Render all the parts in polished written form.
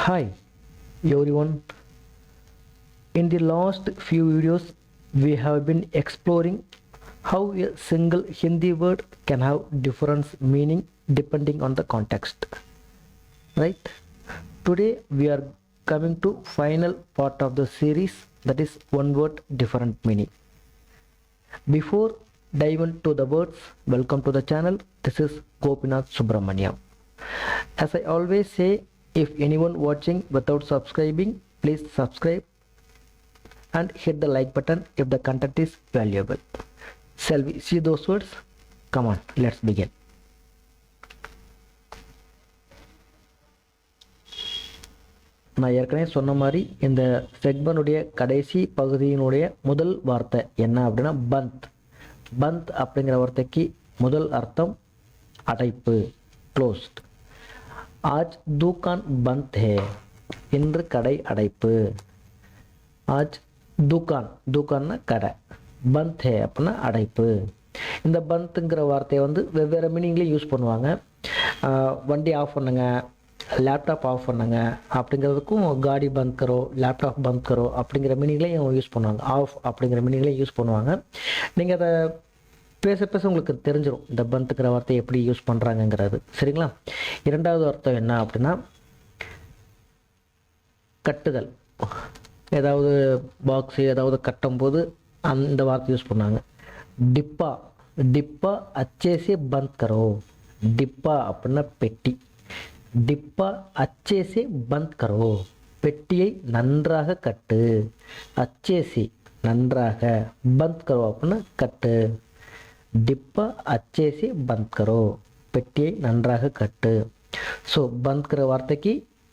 Hi everyone. In the last few videos, we have been exploring how a single Hindi word can have different meaning depending on the context. Right? Today we are coming to final part of the series, that is one word different meaning. Before diving to the words, welcome to the channel. This is Gopinath Subramaniam. As I always say, if anyone watching without subscribing, please subscribe and hit the like button if the content is valuable. Shall we see those words? Come on, let's begin. நான் ஏற்கனவே சொன்ன மாதிரி இந்த செக்மெண்டுடைய கடைசி பகுதியினுடைய முதல் வார்த்தை என்ன அப்படின்னா பந்த். பந்த் அப்படிங்கிற வார்த்தைக்கு முதல் அர்த்தம் அடைப்பு, க்ளோஸ்ட். ஆஜ் தூக்கான் பந்த் ஹே, இன்று கடை அடைப்பு. ஆஜ் தூக்கான், தூக்கான்னா கடை, பந்த் ஹே அப்படின்னா அடைப்பு. இந்த பந்த்ங்கிற வார்த்தையை வந்து வெவ்வேறு மீனிங்லேயும் யூஸ் பண்ணுவாங்க. வண்டி ஆஃப் பண்ணுங்க, லேப்டாப் ஆஃப் பண்ணுங்க அப்படிங்கிறதுக்கும் காடி பந்த் கரோ, லேப்டாப் பந்த் கரோ அப்படிங்கிற மீனிங்லேயும் யூஸ் பண்ணுவாங்க. ஆஃப் அப்படிங்கிற மீனிங்லேயும் யூஸ் பண்ணுவாங்க. நீங்கள் அதை பேச பேச உங்களுக்கு தெரிஞ்சிடும் இந்த பந்த்ங்கிற வார்த்தையை எப்படி யூஸ் பண்ணுறாங்கங்கிறது. சரிங்களா? இரண்டாவது அர்த்தம் என்ன அப்படின்னா கட்டுதல். ஏதாவது பாக்ஸு ஏதாவது கட்டும்போது அந்த வார்த்தை யூஸ் பண்ணாங்க. டிப்பா, டிப்பா அச்சேசே பந்த் கரோ. டிப்பா அப்படின்னா பெட்டி. டிப்பா அச்சேசே பந்த் கரோ, பெட்டியை நன்றாக கட்டு. அச்சேசி நன்றாக, பந்த் கரோ அப்படின்னா கட்டு. டிப்பா அச்சேசி பந்த் கரோ, பெட்டியை நன்றாக கட்டு. ஸோ பந்த்கிற வார்த்தைக்கு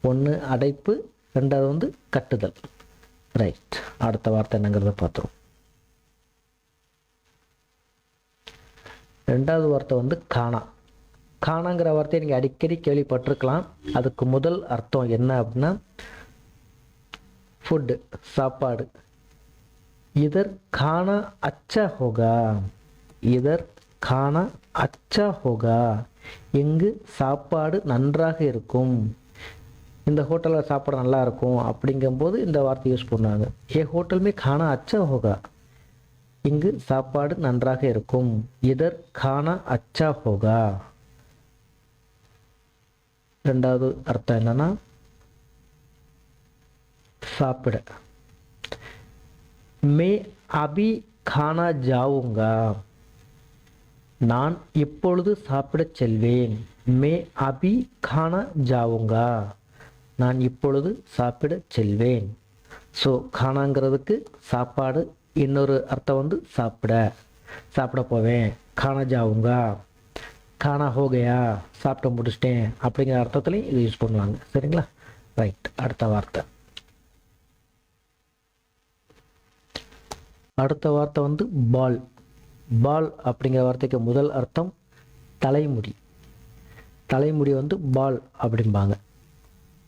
ஒன்று அடைப்பு, ரெண்டாவது வந்து கட்டுதல். ரைட், அடுத்த வார்த்தை என்னங்கிறத பார்த்துருவோம். ரெண்டாவது வார்த்தை வந்து காணா. காணாங்கிற வார்த்தையை நீங்கள் அடிக்கடி கேள்விப்பட்டிருக்கலாம். அதுக்கு முதல் அர்த்தம் என்ன அப்படின்னா ஃபுட்டு, சாப்பாடு. இதர் காணா அச்சா ஹோகா, இதர் காணா அச்சா ஹோகா, இங்கு சாப்பாடு நன்றாக இருக்கும். இந்த ஹோட்டலில் சாப்பாடு நல்லா இருக்கும் அப்படிங்கும்போது இந்த வார்த்தை யூஸ் பண்ணாங்க. ஏ ஹோட்டலுமே காணா அச்சா ஹோகா, இங்கு சாப்பாடு நன்றாக இருக்கும். இதர் காணா அச்சா ஹோகா. ரெண்டாவது அர்த்தம் என்னன்னா சாப்பிட. மே அபி கானா ஜாவுங்கா, நான் இப்பொழுது சாப்பிட செல்வேன். மே அபி கானா ஜாவுங்கா, நான் இப்பொழுது சாப்பிட செல்வேன். ஸோ கானாங்கிறதுக்கு சாப்பாடு, இன்னொரு அர்த்தம் வந்து சாப்பிட, சாப்பிட போவேன். கானா ஜாவுங்கா, கானா ஹோகையா, சாப்பிட முடிச்சிட்டேன் அப்படிங்கிற அர்த்தத்துலையும் இது யூஸ் பண்ணுவாங்க. சரிங்களா? ரைட், அடுத்த வார்த்தை. அடுத்த வார்த்தை வந்து பால். பால் அப்படிங்கிற வார்த்தைக்கு முதல் அர்த்தம் தலைமுடி. தலைமுடி வந்து பால் அப்படிம்பாங்க.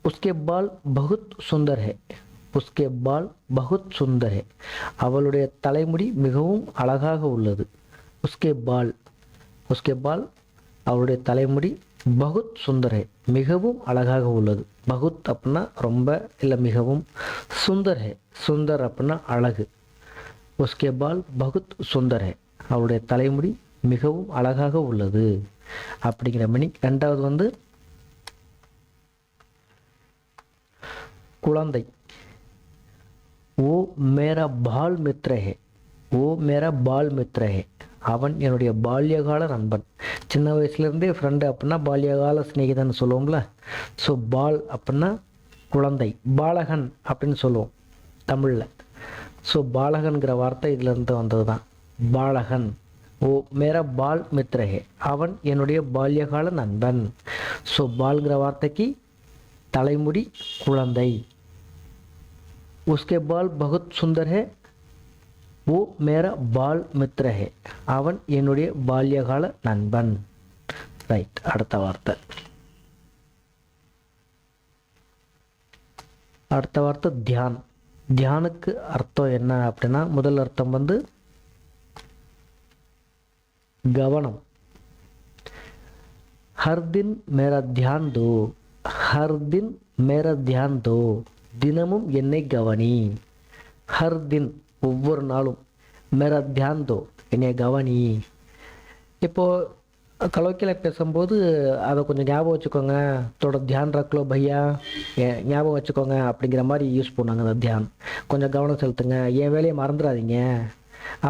உஸ்கே பால் பகுத் சுந்தர் ஹே, உஸ்கே பால் பகுத் சுந்தர் ஹே, அவளுடைய தலைமுடி மிகவும் அழகாக உள்ளது. உஸ்கே பால், உஸ்கே பால் அவருடைய தலைமுடி, பகுத் சுந்தர் ஹே மிகவும் அழகாக உள்ளது. பகுத் அப்படின்னா ரொம்ப இல்லை மிகவும், சுந்தர் ஹே, சுந்தர் அப்படின்னா அழகு. உஸ்கே பால் பகுத் சுந்தர் ஹே, அவருடைய தலைமுடி மிகவும் அழகாக உள்ளது அப்படிங்கிற மீனிங். ரெண்டாவது வந்து குழந்தை. ஓ மேரா பால் மித்ர ஹே, ஓ மேரா பால் மித்ர ஹே, அவன் என்னுடைய பால்யகால நண்பன். சின்ன வயசுலேருந்தே ஃப்ரெண்டு அப்படின்னா பால்யகால ஸ்நேகிதன் சொல்லுவோம்ல. ஸோ பால் அப்படின்னா குழந்தை, பாலகன் அப்படின்னு சொல்லுவோம் தமிழில். ஸோ பாலகன்கிற வார்த்தை இதிலிருந்து வந்தது தான், பாலகன். ஓ மேரா பால் மித்ரஹே, அவன் என்னுடைய பால்யகால நண்பன். ஸோ பால்ங்கிற வார்த்தைக்கு தலைமுடி, குழந்தை. உஸ்கே பால் பகுத் சுந்தர் ஹே, ஓ மேரா பால் மித்ர ஹே, அவன் என்னுடைய பால்யகால நண்பன். ரைட், அடுத்த வார்த்தை. அடுத்த வார்த்தை தியான். தியானுக்கு அர்த்தம் என்ன அப்படின்னா முதல் அர்த்தம் வந்து கவனம். हर दिन मेरा ध्यान दो, ஹர் தின் மேரா தியான் தோ, தினமும் என்னை கவனி. ஹர் தின் ஒவ்வொரு நாளும், மேரா தியான் தோ என்னை கவனி. இப்போது கலோக்கியில் பேசும்போது அதை கொஞ்சம் ஞாபகம் வச்சுக்கோங்க, தோட தியான் ரக்லோ பையா, ஞாபகம் வச்சுக்கோங்க அப்படிங்கிற மாதிரி யூஸ் பண்ணுவாங்க. அந்த தியான் கொஞ்சம் கவனம் செலுத்துங்க, என் வேலையை மறந்துடாதீங்க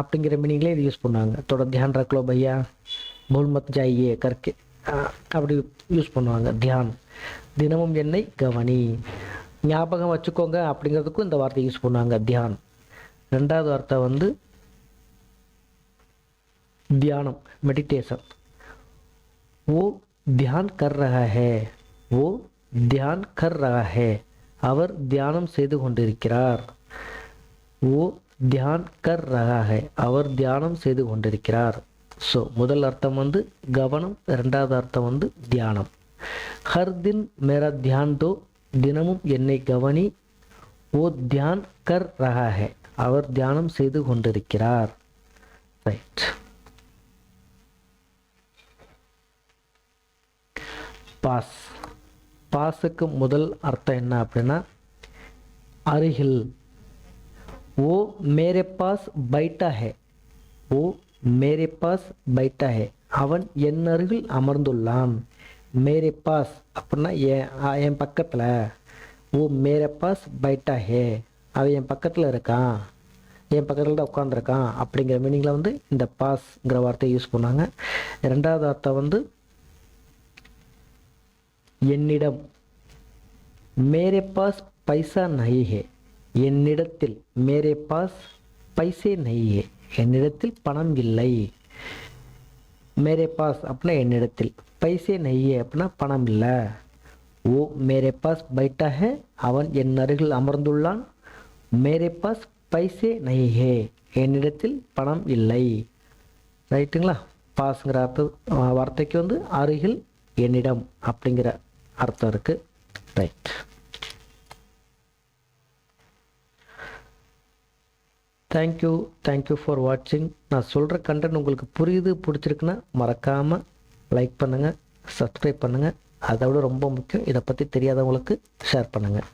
அப்படிங்கிற மீனிங்லேயே இது யூஸ் பண்ணுவாங்க. தோட தியான் ரக்லோ பையா, பூல் மத் ஜாயே கற்கே, அப்படி யூஸ் பண்ணுவாங்க. தியான் தினமும் என்னை கவனி, ஞாபகம் வச்சுக்கோங்க அப்படிங்கிறதுக்கும் இந்த வார்த்தை யூஸ் பண்ணுவாங்க தியான். ரெண்டாவது வார்த்தை வந்து தியானம், மெடிடேஷன். वो ध्यान कर रहा है, वो ध्यान कर रहा है, அவர் தியானம் செய்து கொண்டிருக்கிறார். वो ध्यान कर रहा है, அவர் தியானம் செய்து கொண்டிருக்கிறார். ஸோ முதல் அர்த்தம் வந்து கவனம், ரெண்டாவது அர்த்தம் வந்து தியானம். ஹர் தின் மேரா தியான் தோ, தினமும் என்னை கவனி. वो ध्यान कर रहा है, அவர் தியானம் செய்து கொண்டிருக்கிறார். ரைட். பாஸ். பாஸுக்கு முதல் அர்த்தம் என்ன அப்படின்னா அருகில். ஓ மேரே பாஸ் பைட்டா ஹே, ஓ மேரே பாஸ் பைட்டா ஹே, அவன் என் அருகில் அமர்ந்துள்ளான். மேரே பாஸ் அப்படின்னா என் பக்கத்தில். ஓ மேரே பாஸ் பைட்டா ஹே, அவன் என் பக்கத்தில் இருக்கான், என் பக்கத்தில் தான் உட்காந்துருக்கான் அப்படிங்கிற மீனிங்கில் வந்து இந்த பாஸ்ங்கிற வார்த்தையை யூஸ் பண்ணாங்க. ரெண்டாவது அர்த்தம் வந்து என்னிடம். மேரே பாஸ் பைசா நஹி ஹே, என்னிடத்தில். மேரே பாஸ் பைசே நஹி ஹே, என்னிடத்தில் பணம் இல்லை. மேரே பாஸ் அப்படின்னா என்னிடத்தில், பைசே நஹி ஹே அப்படின்னா பணம் இல்லை. ஓ மேரே பாஸ் பைட்டா ஹே, அவன் என் அருகில் அமர்ந்துள்ளான். மேரே பாஸ் பைசே நஹி ஹே, என்னிடத்தில் பணம் இல்லை. ரைட்டுங்களா? பாஸ்ங்கிற அர்த்த வார்த்தைக்கு வந்து அருகில், என்னிடம் அப்படிங்கிற அர்த்தம் இருக்குது. ரைட். தேங்க்யூ ஃபார் வாட்சிங். நான் சொல்கிற கண்டென்ட் உங்களுக்கு பிடிச்சிருக்குன்னா மறக்காமல் லைக் பண்ணுங்கள், சப்ஸ்கிரைப் பண்ணுங்கள். அதை விட ரொம்ப முக்கியம், இதை பற்றி தெரியாதவங்களுக்கு ஷேர் பண்ணுங்கள்.